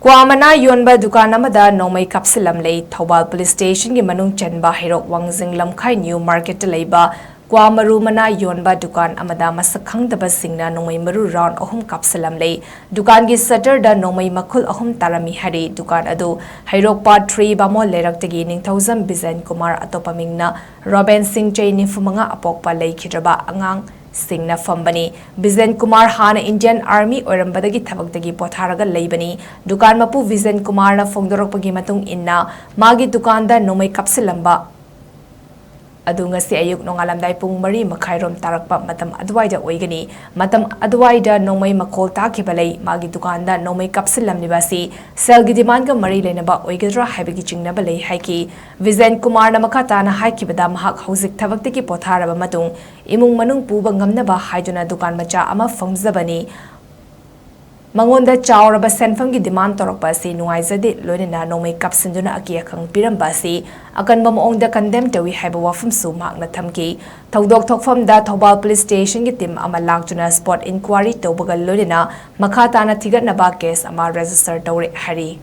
Kwamana Yonba Dukan Amada Nongmei Kapsillmle Thobal Police Station gi manung chenba Herok Wangjing Lamkhai New Market leiba Kwamaru mana Yonba Dukan Amada masakhangdaba singna Nongmei maru round ahum Kapsillmle Dukan gi shutter da Nongmei makhul ahum tarami hari Dukan adu Herok Part 3 bamol leraktagi Ningthauzam Bizen Kumar atopamingna Robin Singh Chai nifumanga apokpa leikhidaba angang Singna Fambani, Bizen Kumar Hana Indian Army Orambadagi Tabagdagi Potharaga Labani, Dukan Mapu Bizen Kumar na Fongdorokpagi matung inna, Magi Dukanda Nongmei Kapsillmba. Adunga si ayuk nongalamday pung mari makhairom tarakpa matam adwaida oigani, matam adwaida Nongmei makol takibalay, Magi Dukanda Nongmei Kapsillmle basi, selgi dimanga mari lenaba oigadra haibagi chingnabalay haiki, Bizen Kumar na makata na haiki bada mahak hauzik tabagdagi potharaba matung, imung manung puba ngamnaba haiduna Dukan macha ama fangzabani, Mangonda chauraba senfamgi demand torokpa si nuaizade loinena Nongmei Kapsinduna akiakhang piramba si akanba maongda condemn tawi haiba wafum su makna thamki thodok thokfamda Thobal Police Station gi team ama laktuna spot inquiry tobaga loinena makha tana thigatnaba case ama register tawre hari